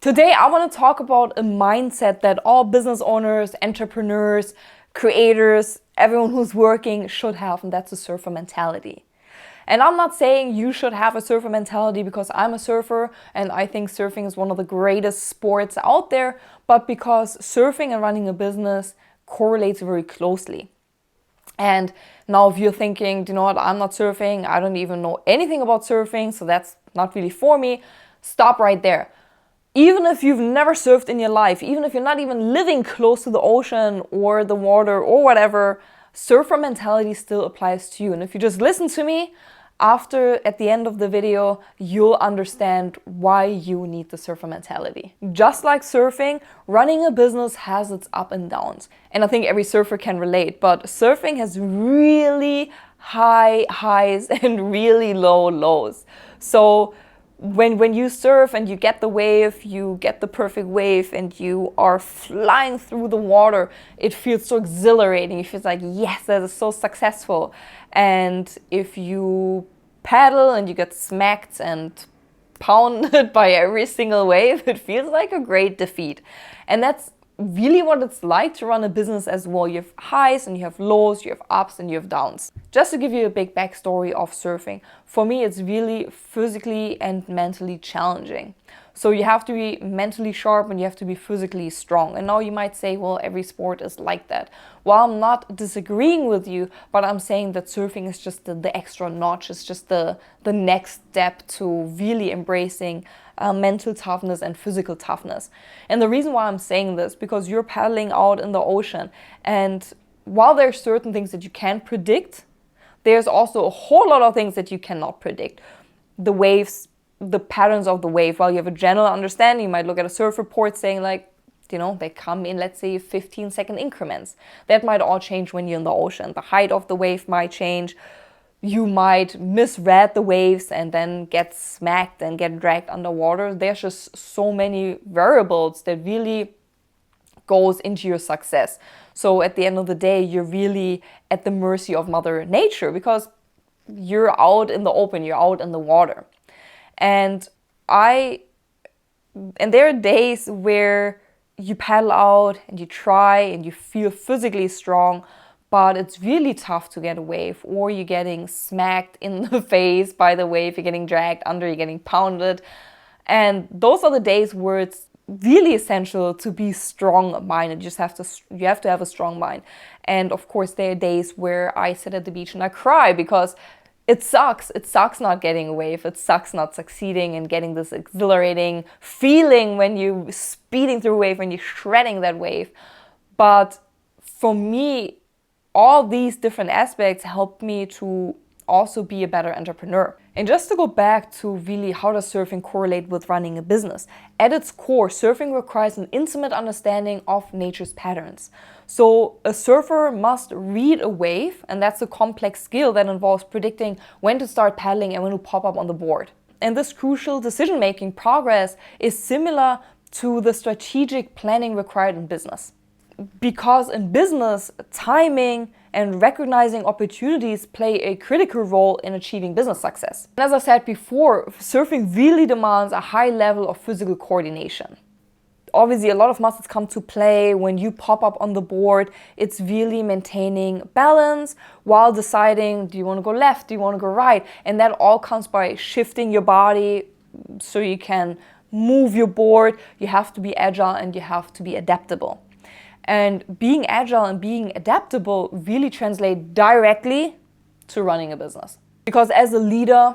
Today, I want to talk about a mindset that all business owners, entrepreneurs, creators, everyone who's working should have, and that's a surfer mentality. And I'm not saying you should have a surfer mentality because I'm a surfer and I think surfing is one of the greatest sports out there, but because surfing and running a business correlates very closely. And now if you're thinking, you know what, I'm not surfing, I don't even know anything about surfing, so that's not really for me, stop right there. Even if you've never surfed in your life, even if you're not even living close to the ocean or the water or whatever, surfer mentality still applies to you. And if you just listen to me, at the end of the video, you'll understand why you need the surfer mentality. Just like surfing, running a business has its ups and downs. And I think every surfer can relate, but surfing has really high highs and really low lows. So when you surf and you get the wave, you get the perfect wave and you are flying through the water, it feels so exhilarating. It feels like, yes, that is so successful. And if you paddle and you get smacked and pounded by every single wave, it feels like a great defeat. And that's really what it's like to run a business as well. You have highs and you have lows, you have ups and you have downs. Just to give you a big backstory of surfing, for me it's really physically and mentally challenging. So you have to be mentally sharp and you have to be physically strong. And now you might say, well, every sport is like that. Well, I'm not disagreeing with you, but I'm saying that surfing is just the extra notch. It's just the next step to really embracing mental toughness and physical toughness. And the reason why I'm saying this, because you're paddling out in the ocean, and while there's certain things that you can predict, there's also a whole lot of things that you cannot predict. The waves, the patterns of the wave. While you have a general understanding, you might look at a surf report saying like, you know, they come in, let's say, 15-second increments. That might all change when you're in the ocean. The height of the wave might change. You might misread the waves and then get smacked and get dragged underwater. There's just so many variables that really goes into your success. So at the end of the day, you're really at the mercy of Mother Nature because you're out in the open, you're out in the water. And there are days where you paddle out and you try and you feel physically strong, but it's really tough to get a wave, or you're getting smacked in the face by the wave, you're getting dragged under, you're getting pounded. And those are the days where it's really essential to be strong-minded. You have to have a strong mind. And of course, there are days where I sit at the beach and I cry because it sucks. It sucks not getting a wave. It sucks not succeeding and getting this exhilarating feeling when you're speeding through a wave, when you're shredding that wave. But for me, all these different aspects help me to also be a better entrepreneur. And just to go back to really how does surfing correlate with running a business? At its core, surfing requires an intimate understanding of nature's patterns. So a surfer must read a wave, and that's a complex skill that involves predicting when to start paddling and when to pop up on the board. And this crucial decision-making progress is similar to the strategic planning required in business. Because in business, timing and recognizing opportunities play a critical role in achieving business success. And as I said before, surfing really demands a high level of physical coordination. Obviously, a lot of muscles come to play when you pop up on the board. It's really maintaining balance while deciding, do you want to go left, do you want to go right? And that all comes by shifting your body so you can move your board. You have to be agile and you have to be adaptable. And being agile and being adaptable really translate directly to running a business. Because as a leader,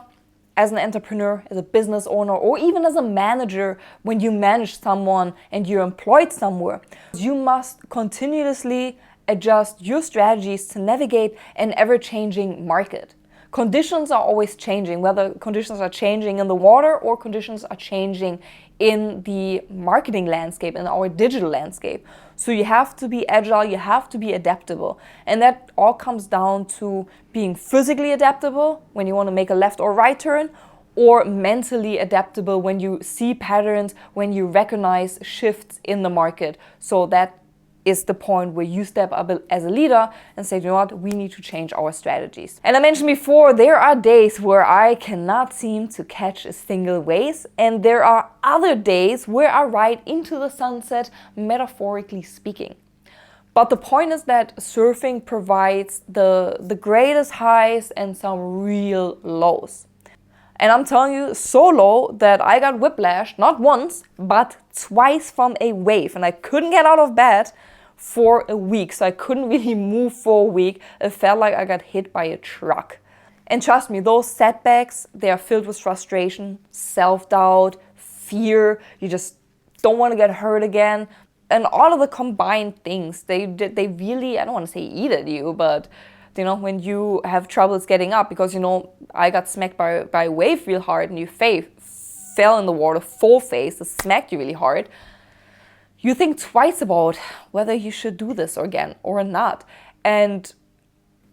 as an entrepreneur, as a business owner, or even as a manager, when you manage someone and you're employed somewhere, you must continuously adjust your strategies to navigate an ever-changing market. Conditions are always changing, whether conditions are changing in the water or conditions are changing in the marketing landscape, in our digital landscape. So you have to be agile, you have to be adaptable. And that all comes down to being physically adaptable when you want to make a left or right turn, or mentally adaptable when you see patterns, when you recognize shifts in the market. So that is the point where you step up as a leader and say, you know what, we need to change our strategies. And I mentioned before, there are days where I cannot seem to catch a single wave, and there are other days where I ride into the sunset, metaphorically speaking. But the point is that surfing provides the greatest highs and some real lows. And I'm telling you, so low that I got whiplash, not once, but twice from a wave. And I couldn't get out of bed for a week. So I couldn't really move for a week. It felt like I got hit by a truck. And trust me, those setbacks, they are filled with frustration, self-doubt, fear. You just don't want to get hurt again. And all of the combined things, they really, I don't want to say eat at you, but you know, when you have troubles getting up, because, you know, I got smacked by a wave real hard and you fell in the water full face, it smacked you really hard. You think twice about whether you should do this again or not. And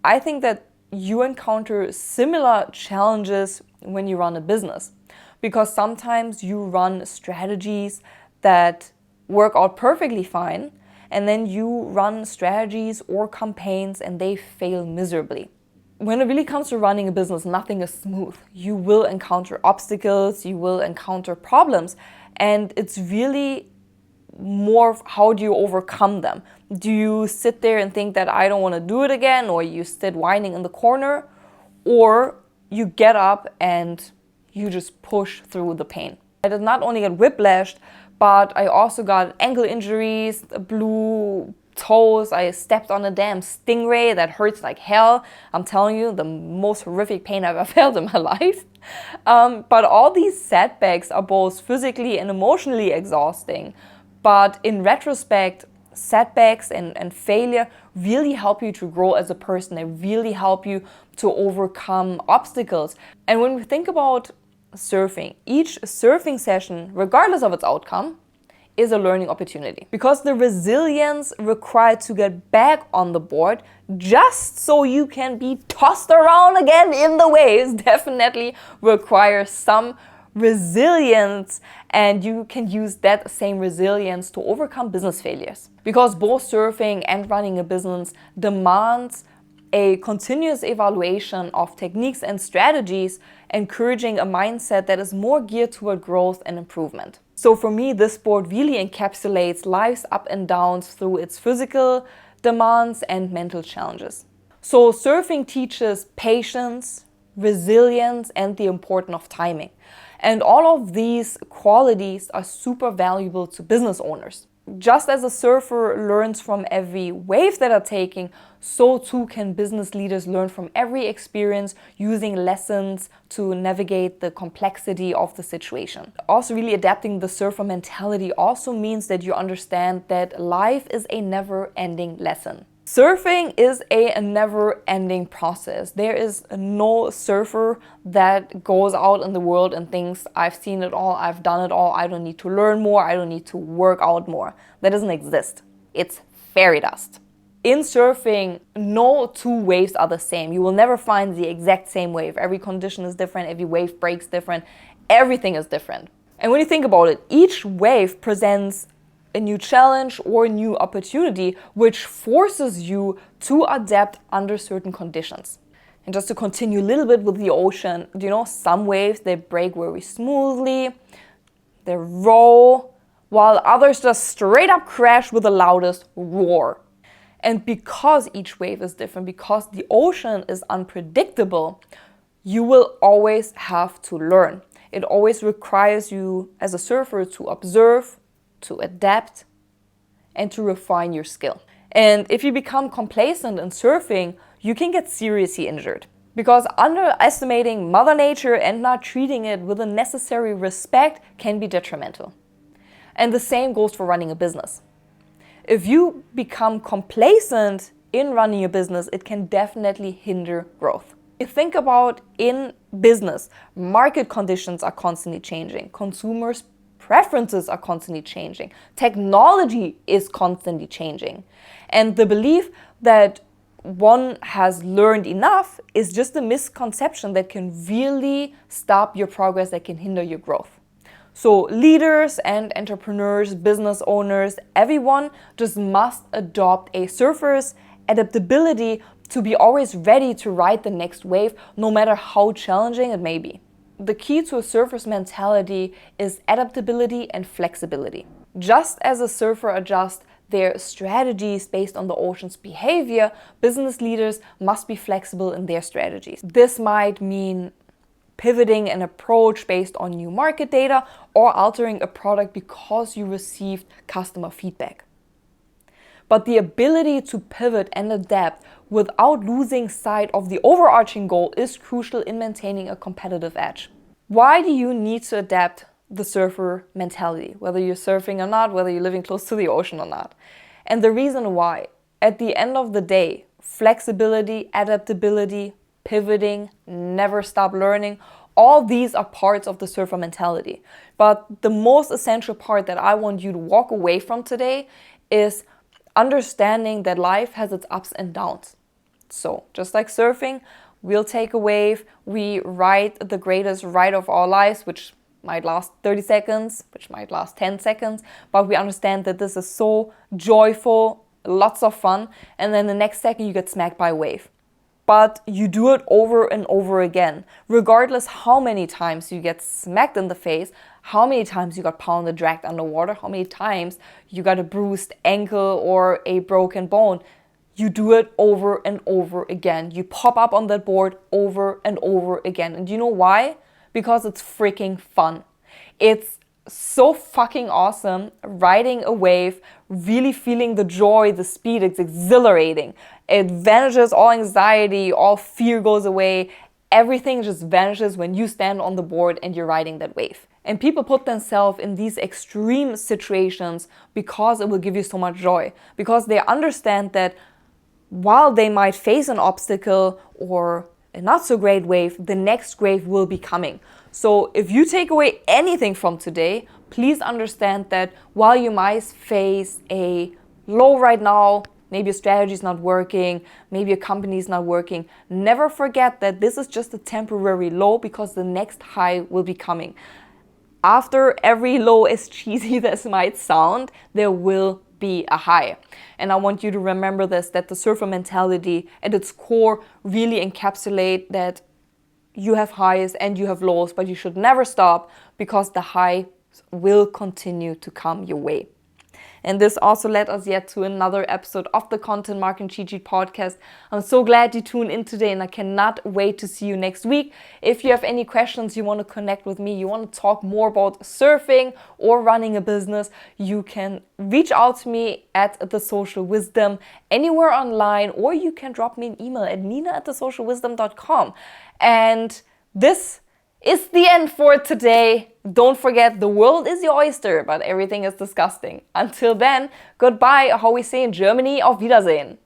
I think that you encounter similar challenges when you run a business, because sometimes you run strategies that work out perfectly fine, and then you run strategies or campaigns and they fail miserably. When it really comes to running a business, nothing is smooth. You will encounter obstacles, you will encounter problems, and it's really more of how do you overcome them. Do you sit there and think that I don't want to do it again, or you sit whining in the corner, or you get up and you just push through the pain. I did not only get whiplashed, but I also got ankle injuries, blue toes. I stepped on a damn stingray that hurts like hell. I'm telling you, the most horrific pain I've ever felt in my life. But all these setbacks are both physically and emotionally exhausting. But in retrospect, setbacks and failure really help you to grow as a person. They really help you to overcome obstacles. And when we think about surfing, each surfing session, regardless of its outcome, is a learning opportunity, because the resilience required to get back on the board just so you can be tossed around again in the waves definitely requires some resilience, and you can use that same resilience to overcome business failures, because both surfing and running a business demands a continuous evaluation of techniques and strategies, encouraging a mindset that is more geared toward growth and improvement. So for me, this sport really encapsulates life's up and downs through its physical demands and mental challenges. So surfing teaches patience, resilience, and the importance of timing. And all of these qualities are super valuable to business owners. Just as a surfer learns from every wave that are taking, so too can business leaders learn from every experience, using lessons to navigate the complexity of the situation. Also, really adapting the surfer mentality also means that you understand that life is a never-ending lesson. Surfing is a never-ending process. There is no surfer that goes out in the world and thinks, I've seen it all, I've done it all, I don't need to learn more, I don't need to work out more. That doesn't exist. It's fairy dust. In surfing, no two waves are the same. You will never find the exact same wave. Every condition is different, every wave breaks different, everything is different. And when you think about it, each wave presents a new challenge or a new opportunity, which forces you to adapt under certain conditions. And just to continue a little bit with the ocean, you know, some waves, they break very smoothly, they roll, while others just straight up crash with the loudest roar. And because each wave is different, because the ocean is unpredictable, you will always have to learn. It always requires you as a surfer to observe, to adapt, and to refine your skill. And if you become complacent in surfing, you can get seriously injured, because underestimating Mother Nature and not treating it with the necessary respect can be detrimental. And the same goes for running a business. If you become complacent in running a business, it can definitely hinder growth. If you think about in business, market conditions are constantly changing, consumers' preferences are constantly changing, technology is constantly changing. And the belief that one has learned enough is just a misconception that can really stop your progress, that can hinder your growth. So leaders and entrepreneurs, business owners, everyone just must adopt a surfer's adaptability to be always ready to ride the next wave, no matter how challenging it may be. The key to a surfer's mentality is adaptability and flexibility. Just as a surfer adjusts their strategies based on the ocean's behavior, business leaders must be flexible in their strategies. This might mean pivoting an approach based on new market data or altering a product because you received customer feedback. But the ability to pivot and adapt without losing sight of the overarching goal is crucial in maintaining a competitive edge. Why do you need to adapt the surfer mentality, whether you're surfing or not, whether you're living close to the ocean or not? And the reason why, at the end of the day, flexibility, adaptability, pivoting, never stop learning, all these are parts of the surfer mentality. But the most essential part that I want you to walk away from today is understanding that life has its ups and downs. So just like surfing, we'll take a wave, we ride the greatest ride of our lives, which might last 30 seconds, which might last 10 seconds, but we understand that this is so joyful, lots of fun, and then the next second you get smacked by a wave. But you do it over and over again, regardless how many times you get smacked in the face, how many times you got pounded, dragged underwater, how many times you got a bruised ankle or a broken bone. You do it over and over again. You pop up on that board over and over again. And do you know why? Because it's freaking fun. It's so fucking awesome riding a wave, really feeling the joy, the speed. It's exhilarating. It vanishes all anxiety, all fear goes away. Everything just vanishes when you stand on the board and you're riding that wave. And people put themselves in these extreme situations because it will give you so much joy. Because they understand that while they might face an obstacle or a not so great wave, the next wave will be coming. So if you take away anything from today, please understand that while you might face a low right now, maybe your strategy is not working, maybe your company is not working, never forget that this is just a temporary low because the next high will be coming. After every low, as cheesy as might sound, there will be a high. And I want you to remember this, that the surfer mentality at its core really encapsulate that you have highs and you have lows, but you should never stop because the high will continue to come your way. And this also led us yet to another episode of the Content Marketing Cheat Sheet podcast. I'm so glad you tuned in today and I cannot wait to see you next week. If you have any questions, you want to connect with me, you want to talk more about surfing or running a business, you can reach out to me at The Social Wisdom anywhere online, or you can drop me an email at nina@thesocialwisdom.com. And this is the end for today. Don't forget, the world is your oyster, but everything is disgusting. Until then, goodbye, or how we say in Germany, auf Wiedersehen.